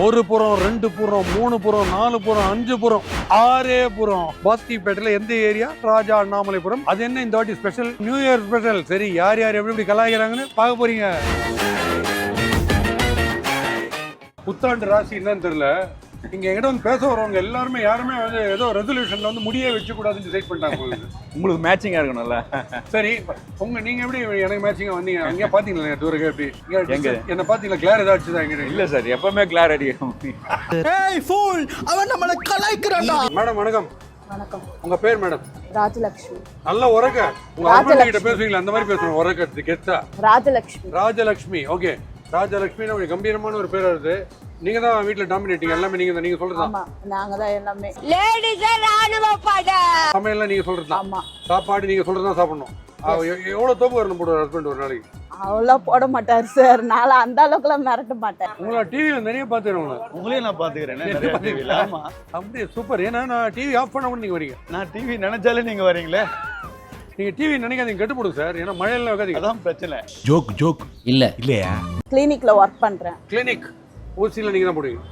ஒரு புறம், 2 புறம், 3 புறம், 4 புறம், 5 புறம், 6 புறம். பாஸ்திப்பேட்டையில எந்த ஏரியா? ராஜா அண்ணாமலைபுரம். அது என்ன இந்த வாட்டி ஸ்பெஷல்? New year special. சரி, யார் யார் எப்படி கலாய்க்கிறாங்கன்னு பார்க்க போறீங்க. புத்தாண்டு ராசி என்னன்னு தெரியல. இங்க எங்கிட்ட வந்து பேச வரவங்க எல்லாருமே யாருமே வந்து ஏதோ ரெசல்யூஷன்ல வந்து முடியே வச்சு கூடாதுன்னு டிசைட் பண்ணிட்டாங்க. உங்களுக்கு மேட்சிங்கா இருக்கணும்ல. சரி, நீங்க எப்படி எனக்கு மேட்சிங்கா வந்தீங்க? அங்கே பாத்தீங்களா டூருக்கு? எப்படி என்ன பாத்தீங்களா? கிளார் ஏதாச்சும் தான் எங்கிட்ட? இல்ல சார், எப்பவுமே கிளார் அடிக்கும். ஏய் ஃபூல், அவன் நம்மள கலாய்க்கறான்டா. மேடம் வணக்கம். வணக்கம். உங்க பேர் மேடம்? ராஜலட்சுமி. நல்ல உரக்க. உங்க ஹஸ்பண்ட் கிட்ட பேசுவீங்களா? அந்த மாதிரி பேசுறோம். உரக்க கெத்தா. ராஜலட்சுமி. ராஜலட்சுமி. ஓகே, ராஜலட்சுமி ஒரு கம்பீரமான ஒரு பேர் வருது. நீங்க தான் வீட்ல டாமினேட்டிங். எல்லாமே நீங்க தான். நீங்க சொல்றதா? ஆமா, நாங்க தான் எல்லாமே. லேடிஸ் ராணுவ படை. சமையல்லாம் நீங்க சொல்றதா? ஆமா. சாப்பாடு நீங்க சொல்றதா சாப்பிடணும். எவ்வளவு தோப்பு வரணும் போடுற ஹஸ்பண்ட் ஒரு நாளைக்கு? அவ்வளோ போட மாட்டார் சார். நான் அந்த அளவுக்குலாம் மிரட்ட மாட்டேன். உங்களை டிவியில நிறைய பாத்துறேன். உங்களையும் நான் பாத்துக்கிறேன். ஆமா, அப்படியே சூப்பர். ஏன்னா நான் டிவி ஆஃப் பண்ண கூட நீங்க வரீங்க. நான் டிவி நினைச்சாலே நீங்க வரீங்களே. நீங்க டிவி நினைக்காதீங்க, கெட்டு போடுங்க சார். ஏன்னா மழையில வைக்காதீங்க. அதான் பிரச்சனை. ஜோக் இல்லையா? கிளினிக்ல ஒர்க் பண்றேன். கிளினிக் ஊசியில நீங்க தான் போடுவீங்க?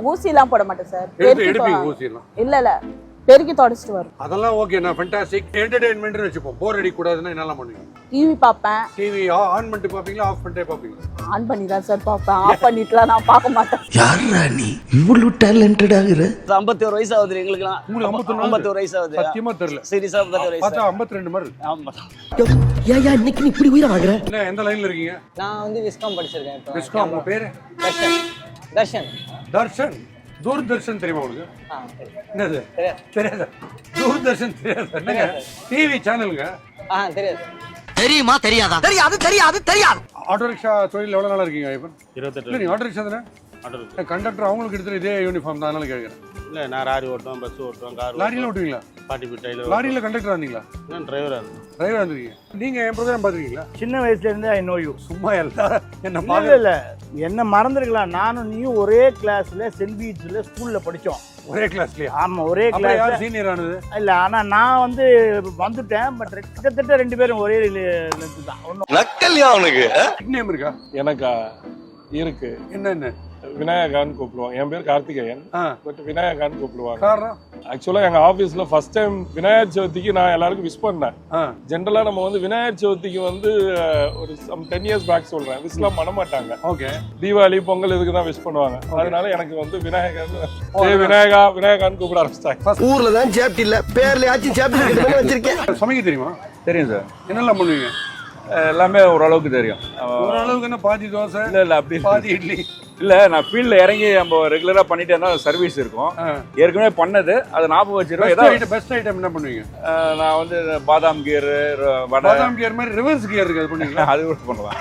ஊசிலாம் போட மாட்டேன் சார். எடுப்பீங்க ஊசியெல்லாம்? இல்ல பெருக்கி தொடச்சிட்டு வரும். அதெல்லாம் ஓகே. நான் ஃபேண்டாஸ்டிக் என்டர்டெயின்மெண்ட் வச்சுப்போம். போர் அடிக்க கூடாதுன்னா என்னலாம் பண்ணுவீங்க? டிவி பார்ப்பேன். டிவி ஆன் பண்ணிட்டு பாப்பீங்களா ஆஃப் பண்ணிட்டே பாப்பீங்களா? ஆன் பண்ணி தான் சார் பார்ப்பேன். ஆஃப் பண்ணிட்டுலாம் நான் பார்க்க மாட்டேன். யாரா நீ இவ்வளவு டேலண்டட் ஆகுற? 51 வயசு ஆகுது எங்களுக்குலாம். உங்களுக்கு 51 வயசு ஆகுது. சத்தியமா தெரியல. சீரியஸா 51 வயசு. பார்த்தா 52 மாதிரி. ஆமா. ஏயா இன்னைக்கு நீ இப்படி உயிரை வாங்குற? என்ன எந்த லைன்ல இருக்கீங்க? நான் வந்து விஸ்காம் படிச்சிருக்கேன் இப்போ. விஸ்காம். உங்க பேரு? தர்ஷன். தர்ஷன். தூர்தர்ஷன் தெரியுமா உங்களுக்கு? என்னது? தெரியாது. தூர்தர்ஷன் தெரியாது. என்னங்க டிவி சேனலுங்க? தெரியாது. தெரியுமா தெரியாதா? தெரியாது. ஆட்டோ ரிக்ஷா தொழில் எவ்வளவு நாளா இருக்கீங்க? இப்போ 28. இல்ல, நீங்க ஆட்டோ ரிக்ஷா தானே? கண்டக்டர் அவங்களுக்கு எடுத்துட்டு இதே யூனிஃபார்ம் தான், அதனால கேட்குறேன். இல்லை, நான் லாரி ஓட்டுவேன், பஸ் ஓட்டுவேன், கார் லாரியில ஓட்டுவீங்களா? டெய்லர். லாரியில கண்டக்டர் இருந்தீங்களா? நான் டிரைவராக இருந்தேன். டிரைவர் இருந்தீங்க. நீங்க என் ப்ரோக்ராம் பார்த்துருக்கீங்களா? சின்ன வயசுல இருந்து ஐ நோ யூ. சும்மா எல்லாரும் என்ன இல்ல பார்க்கல. இல்ல, என்ன மறந்துருக்கலாம். நானும் நீயும் ஒரே கிளாஸ்ல சென்ட் பீச்ல ஸ்கூல்ல படிச்சோம். ஒரே கிளாஸ்லயா? ஆமா, ஒரே அப்புறம் யார் கிளாஸ். சீனியர் ஆனது? இல்ல, ஆனா நான் வந்து வந்துட்டேன். பட் கிட்டத்தட்ட 2 பேரும் ஒரே லென்த் தான். ஒன்னும் நக்கல்யா அவனுக்கு. நேம் இருக்கா? எனக்கா இருக்கு. என்னென்ன? விநாயகான்னு கூப்பிடுவாங்க. என் பேர் கார்த்திகேயன். பட் விநாயகான்னு கூப்பிடுவாங்க. காரணம்? ஆக்சுவலா எங்க ஆபீஸ்ல ஃபர்ஸ்ட் டைம் விநாயகர் சதுர்த்திக்கு நான் எல்லாருக்கும் விஷ் பண்ணேன். ஜென்ரலா நம்ம வந்து விநாயகர் சதுர்த்திக்கு வந்து ஒரு 10 இயர்ஸ் பேக் சொல்றேன், விஷ் பண்ண மாட்டாங்க. ஓகே. தீபாவளி பொங்கல் இதுக்கு தான் விஷ் பண்ணுவாங்க. அதனால எனக்கு வந்து விநாயகான்னு கூப்பிட ஆரம்பிச்சிட்டாங்க. ஊர்ல தான் சேப்டி இல்ல, பேர்லயாச்சும் சேப்டி வச்சிருக்கேன். சமைக்க தெரியுமா? தெரியும் சார். என்னெல்லாம் பண்ணுவீங்க? எல்லாமே ஓரளவுக்கு தெரியும். ஓரளவுக்கு என்ன? பாதி தோசை, இல்ல அப்படி பாதி இட்லி? இல்ல, நான் ஃபீல்ட்ல இறங்கி நம்ம ரெகுலரா பண்ணிட்டே இருந்தா சர்வீஸ் இருக்கும். ஏற்கனவே பண்ணது அதை ஞாபகம் வச்சிருக்கேன். பெஸ்ட் ஐட்டம் என்ன பண்ணுவீங்க? நான் வந்து பாதாம் கியர், பாதாம் கியர் மாதிரி ரிவர்ஸ் கியர் இருக்கு, அது பண்ணுவீங்களா? அது கூட பண்ணுவேன்.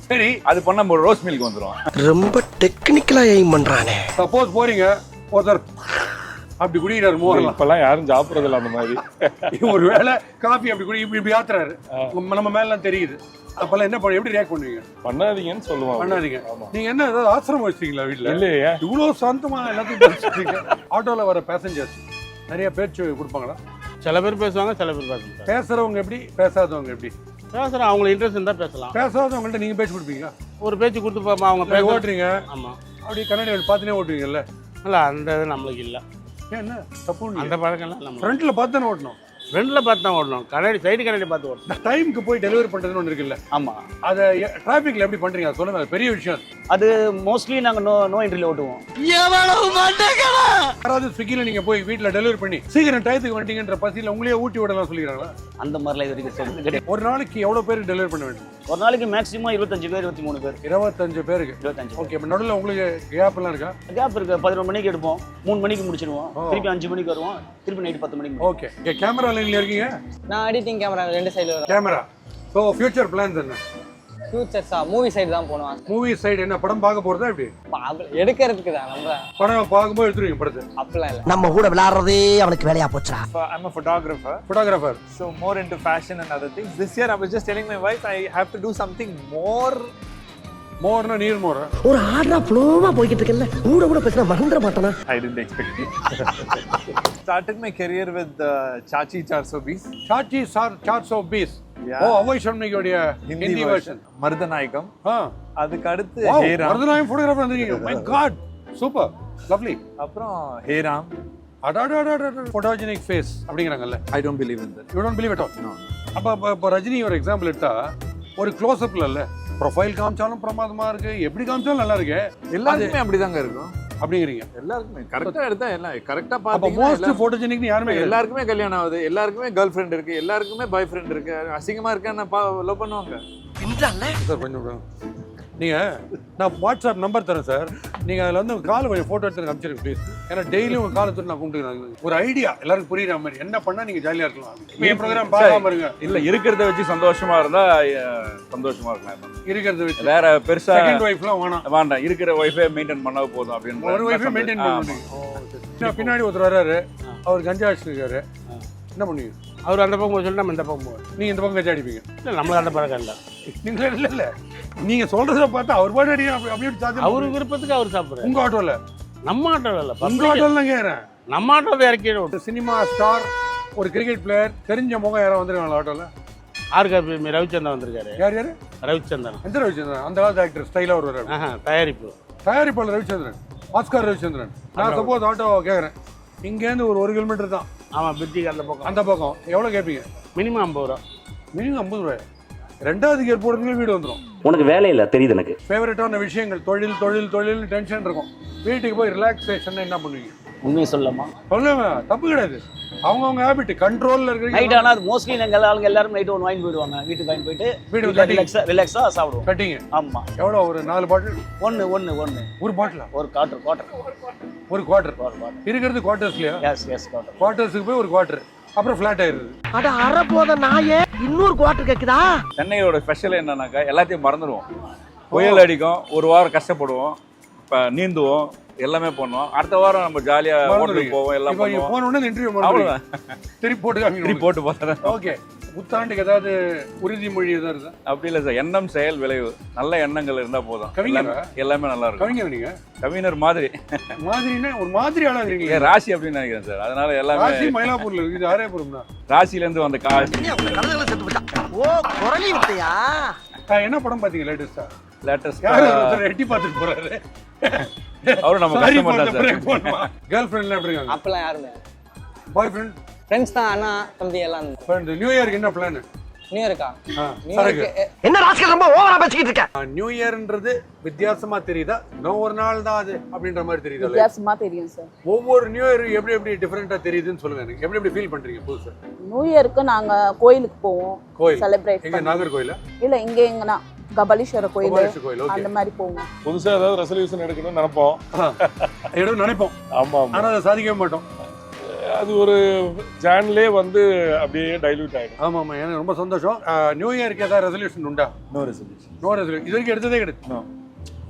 சரி, அது பண்ண ரோஸ் மில்க் வந்துடும். ரொம்ப டெக்னிக்கலா எய்ம் பண்றானே. சப்போஸ் போறீங்க, ஒருத்தர் அப்படி குடிக்கிறாரு மோகன்லாம். இப்பெல்லாம் யாரும் சாப்பிடுறது இல்லை அந்த மாதிரி. ஒருவேளை காஃபி அப்படி குடி இப்படி ஆத்துறாரு, நம்ம மேலாம் தெரியுது. அப்பெல்லாம் என்ன பண்ண, எப்படி ரியாக்ட் பண்ணுவீங்க? பண்ணாதீங்கன்னு சொல்லுவாங்க. பண்ணாதீங்க. நீங்க என்ன ஏதாவது ஆசிரமம் வச்சிட்டீங்களா வீட்டுல? இல்லையா, இவ்வளவு சாந்தமா எல்லாத்தையும் ஆட்டோல வர பேசஞ்சர்ஸ் நிறைய பேச்சு கொடுப்பாங்களா? சில பேர் பேசுவாங்க, சில பேர் பேச மாட்டாங்க. பேசுறவங்க எப்படி, பேசாதவங்க எப்படி? பேசுகிறேன், அவங்களுக்கு இன்ட்ரெஸ்ட் இருந்தால் பேசலாம். பேசாதவங்கள்ட்ட நீங்க பேச்சு கொடுப்பீங்களா? ஒரு பேச்சு கொடுத்து அவங்க ஓட்டுறீங்க. ஆமா, அப்படி கண்ணாடி பார்த்துனே ஓட்டுவீங்கல்ல? இல்லை, அந்த இது நம்மளுக்கு இல்லை. என்ன தப்பு? அந்த பழக்கம் இல்லை. நம்ம ஃப்ரண்ட்ல பார்த்து தானே ஓட்டணும். ஃப்ரெண்டில் பார்த்து தான் ஓடணும். கண்ணாடி சைடு கண்ணாடி பார்த்து ஓடணும். டைமுக்கு போய் டெலிவரி பண்றதுன்னு ஒன்று இருக்குல்ல? ஆமா. அதை டிராஃபிக்ல எப்படி பண்றீங்க அது சொல்லுங்க. அது பெரிய விஷயம். அது மோஸ்ட்லி நாங்க நோ என்ட்ரில ஓட்டுவோம். யாராவது ஸ்விக்கில நீங்க போய் வீட்டுல டெலிவரி பண்ணி சீக்கிரம் டயத்துக்கு வந்துட்டீங்கன்ற பசியில உங்களையே ஊட்டி விடலாம் சொல்லிக்கிறாங்களா? அந்த மாதிரிலாம் இது வரைக்கும் சொல்றது கிடையாது. ஒரு நாளைக்கு எவ்வளவு பேருக்கு டெலிவரி பண்ண வேண்டும்? ஒரு நாளைக்கு மேக்ஸிமம் 25 பேர், 23 பேர். 25 பேருக்கு. 25. ஓகே. இப்ப நடுவில் உங்களுக்கு கேப் எல்லாம் இருக்கா? கேப் இருக்கு. 11 மணிக்கு எடுப்போம், 3 மணிக்கு முடிச்சிடுவோம், திருப்பி 5 மணிக்கு வருவோம், திருப்பி நைட் 10 மணிக்கு. ஓகே. கேமரா லைன்ல இருக்கீங்க? நான் எடிட்டிங் கேமரா 2 சைடுல வரும். கேமரா. சோ ஃபியூச்சர் பிளான்ஸ் என்ன? ஃபியூச்சர்ஸா மூவி சைடு தான் போணுவாங்க. மூவி சைடு என்ன? படம் பார்க்க போறதா எப்படி? எடுக்கிறதுக்கு தான். நம்ம படம் பார்க்கும்போது எடுத்துருவீங்க படத்தை? அப்பலாம் இல்ல. நம்ம கூட விளையாடுறதே அவனுக்கு வேலையா போச்சுடா. I'm a photographer. Photographer. So more into fashion and other things. This year I was just telling my wife I have to do something more. Morna நீர் மோர். ஒரு ஆர்டரா ஃப்ளோவா போயிட்டு இருக்கல, கூட பேசினா மறந்துட மாட்டானா? I didn't expect it. Started my career with Chachi 420. Chachi 420. Yeah. ஓ, அவை ஷர்மிகோடைய Hindi version. Marudhanayagam. அதுக்கு அடுத்து மருதநாயகம் போட்டோகிராஃபர் வந்திருக்கீங்க. My god. Super, lovely. அப்புறம் ஹேராம். ஃபோட்டோஜெனிக் ஃபேஸ் அப்படிங்கிறாங்கல்ல. I don't believe in that. You don't believe it all. அப்போ ரஜினி ஒரு எக்ஸாம்பிள் எடுத்தா ஒரு க்ளோஸ்அப்ல இல்ல ப்ரொஃபைல் காமிச்சாலும் பிரமாதமா இருக்கு, எப்படி காமிச்சாலும் நல்லா இருக்கு. எல்லாருக்குமே அப்படிதாங்க இருக்கும் அப்படிங்கிறீங்க. எல்லாருக்குமே கரெக்டா எடுத்தா எல்லாம் கரெக்டா அப்ப பாத்தீங்கன்னா மோஸ்ட் ஃபோட்டோஜெனிக்னு யாருமே எல்லாருக்குமே கல்யாணம் ஆகுது, எல்லாருக்குமே கேர்ள் ஃப்ரெண்ட் இருக்கு, எல்லாருக்குமே பாய் ஃப்ரெண்ட் இருக்கு. அசிங்கமா இருக்கான்னு லவ் பண்ணுவாங்க சார். கொஞ்சம் நீங்க நான் வாட்ஸ்அப் நம்பர் தரேன் சார், நீங்க அதுல வந்து காலை கொஞ்சம் போட்டோ எடுத்து அனுப்பிச்சிருங்க ப்ளீஸ். ஏன்னா டெய்லியும் உங்க காலை தொட்டு நான் கும்பிட்டுக்கிறேன். ஒரு ஐடியா எல்லாருக்கும் புரியுற மாதிரி என்ன பண்ணா நீங்க ஜாலியா இருக்கலாம். என் ப்ரோக்ராம் பார்க்காம இருங்க. இல்ல இருக்கிறத வச்சு சந்தோஷமா இருந்தா சந்தோஷமா இருக்கலாம். இருக்கிறத வச்சு வேற பெருசா செகண்ட் வைஃப்லாம் வேணாம், இருக்கிற வைஃபை மெயின்டைன் பண்ணா போதும் அப்படின்னு. ஒரு வைஃபை மெயின்டைன் பண்ணுங்க. பின்னாடி ஒருத்தர் வர்றாரு, அவர் கஞ்சா அடிச்சிருக்காரு, என்ன பண்ணுவீங்க? அவர் அந்த பக்கம் போக சொல்லி நம்ம இந்த பக்கம் போவோம். நீங்க இந்த பக்கம் கஞ்சா அடிப்பீங்க? இல்லை நம்மளுக்கு அந்த பழக்கம் இல்லை. நீங்க இல்ல நீங்க சொல்றத பார்த்தா அவர் பாட்டு அடிக்க அப்படியே சார்ஜ். அவரு விருப்பத்துக்கு அவர் சாப்பிடுறாரு. உங்க ஆட்டோல? நம்ம ஆட்டோல இல்ல, உங்க ஆட்டோல தான் கேக்குறேன். நம்ம ஆட்டோல இறக்கிடு. ஒரு சினிமா ஸ்டார், ஒரு கிரிக்கெட் பிளேயர், தெரிஞ்ச முகம் யாரோ வந்திருக்காங்க ஆட்டோல? ஆர்கே ரவிச்சந்திரன் வந்திருக்காரு. யார்? ரவிச்சந்திரன். எந்த ரவிச்சந்திரன்? அந்த காலத்து ஆக்டர், ஸ்டைலா ஒரு தயாரிப்பு தயாரிப்பாளர் ரவிச்சந்திரன், ஆஸ்கார் ரவிச்சந்திரன். நான் சப்போஸ் ஆட்டோ கேட்குறேன், இங்கேருந்து ஒரு 1 கிலோமீட்டர் தான். ஆமாம், பிரிட்ஜுக்கு அந்த பக்கம். அந்த பக்கம் எவ்வளோ கேட்பீங்க? மினிமம் 50 ரூபா. மினிமம் 50 ரூபாய். 2வது கியர் போடுறதுக்கு வீடு வந்துடும். உனக்கு வேலை இல்லை தெரியுது எனக்கு. ஃபேவரட்டான விஷயங்கள் தொழில் தொழில் தொழில் டென்ஷன் இருக்கும். வீட்டுக்கு போய் ரிலாக்ஸேஷன் என்ன பண்ணுவீங்க? உண்மையை சொல்லலாமா? சொல்லுங்க, தப்பு கிடையாது. அவங்கவுங்க ஹேபிட் கண்ட்ரோல்ல இருக்கு. நைட் ஆனா மோஸ்ட்லி எங்க ஆளுங்க எல்லாரும் நைட் ஒன்று வாங்கி போயிடுவாங்க, வீட்டுக்கு வாங்கி போயிட்டு வீடு ரிலாக்ஸா சாப்பிடுவோம். கட்டிங்க? ஆமா. எவ்வளோ? ஒரு 4 பாட்டில்? ஒரு பாட்டிலா? ஒரு குவார்டர் ஒரு குவார்டர் இருக்கிறது குவார்டர்ஸ்லயா? S quarter. குவார்டர்ஸுக்கு போய் ஒரு குவார்டர், அப்புறம் ஃபிளாட் ஆயிருது. அட அரை போத நாயே, இன்னொரு குவார்டர் கேக்குதா? சென்னையோட ஸ்பெஷல் என்னன்னாக்கா எல்லாத்தையும் மறந்துடுவோம். புயல் அடிக்கும், ஒரு வாரம் கஷ்டப்படுவோம், இப்போ நீந்துவோம், எல்லாமே பண்ணுவோம். அடுத்த வாரம் நம்ம ஜாலியா ஹோட்டலுக்கு போவோம், எல்லாம் பண்ணுவோம். போன உடனே இன்டர்வியூ அவ்வளவுதான். திருப்பி போட்டு போறேன். ஓகே, புத்தாண்டுக்கு ஏதாவது உறுதிமொழி ஏதாவது இருக்கா? அப்படி இல்லை சார், எண்ணம் செயல் விளைவு. நல்ல எண்ணங்கள் இருந்தா போதும், எல்லாமே நல்லா இருக்கும். கவிஞர் நீங்க? கவிஞர் மாதிரி மாதிரின்னா ஒரு மாதிரி ஆளாகிறீங்க. ராசி அப்படின்னு நினைக்கிறேன் சார். அதனால எல்லாமே ராசி மயிலாப்பூர்ல இருக்கு, இது ஆரேபுரம்னா. ராசில இருந்து வந்த காசு. ஓ, குரலி விட்டியா? என்ன படம் பாத்தீங்க லேட்டஸ்டா? லேட்டஸ்டா எட்டி பார்த்துட்டு போறாரு அவரு. நம்ம கஸ்டமர் தான் சார். கேர்ள் ஃப்ரெண்ட்லாம் எப்படி இருக்காங்க? அப்பெல்லாம் யாருமே. பாய் ஃப்ரெண்ட்? ஃப்ரெண்ட்ஸ் தான், அண்ணா தம்பி எல்லாம். ஃப்ரெண்ட். நியூ இயருக்கு என்ன பிளான்? நியூ இயர்க்கா? என்ன ராஸ்கல் ரொம்ப ஓவரா பேசிக்கிட்டு இருக்க? நியூ இயர்ன்றது வித்தியாசமா தெரியுதா? இன்னும் ஒரு நாள் தான் அது அப்படின்ற மாதிரி தெரியுதா? வித்தியாசமா தெரியும் சார். ஒவ்வொரு நியூ இயர் எப்படி எப்படி டிஃபரெண்டா தெரியுதுன்னு சொல்லுங்க. எனக்கு எப்படி எப்படி ஃபீல் பண்றீங்க புதுசா? நியூ இயருக்கு நாங்க கோயிலுக்கு போவோம், கோயில் செலிப்ரேட். எங்க நாகர்கோயில? இல்ல, இங்க எங்கனா கபாலீஸ்வரர் கோயில் அந்த மாதிரி போவோம். புதுசா ஏதாவது ரெசல்யூஷன் எடுக்கணும்னு நினைப்போம், நினைப்போம். ஆமா, ஆனா அதை சாதிக்கவே மாட்டோம். அது ஒரு ஜான்லே வந்து அப்படியே டைல்யூட் ஆயிடும். ஆமா ஆமா, எனக்கு ரொம்ப சந்தோஷம். நியூ இயருக்கு ஏதாவது ரெசல்யூஷன் உண்டா? No resolution. இது வரைக்கும் எடுத்ததே கிடையாது.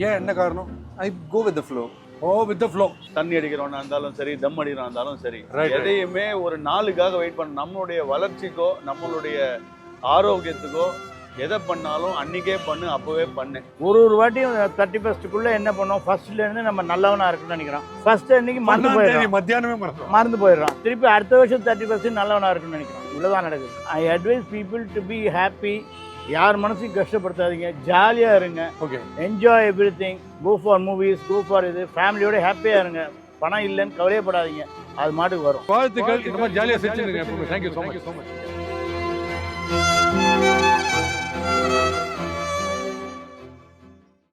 ஏன், என்ன காரணம்? I go with the flow. With the flow. தண்ணி அடிக்கிறவனா இருந்தாலும் சரி, தம் அடிக்கிறவனா இருந்தாலும் சரி, எதையுமே ஒரு நாளுக்காக வெயிட் பண்ண. நம்மளுடைய வளர்ச்சிக்கோ, நம்மளுடைய ஆரோக்கியத்துக்கோ எதை பண்ணாலும் அன்னைக்கே பண்ணு, அப்பவே பண்ணு. ஒரு வாட்டியும் 31st என்ன பண்ணோம், ஃபர்ஸ்ட்ல இருந்து நம்ம நல்லவனா இருக்குன்னு நினைக்கிறோம். ஃபர்ஸ்ட் அன்னைக்கு மறந்து போயிடுறோம், மத்தியானமே மறந்து போயிடுறோம். திருப்பி அடுத்த வருஷம் 31st நல்லவனா இருக்குன்னு நினைக்கிறோம். இவ்வளவுதான் நடக்குது. I advise people to be happy. யார் மனசையும் கஷ்டப்படுத்தாதீங்க, ஜாலியா இருங்க. Okay, enjoy everything. Go for movies, go for இது. ஃபேமிலியோட ஹாப்பியா இருங்க. பணம் இல்லைன்னு கவலையப்படாதீங்க, அது மாட்டுக்கு வரும். வாழ்த்துக்கள். இந்த மாதிரி ஜாலியா செஞ்சுருங்க. Thank you so much.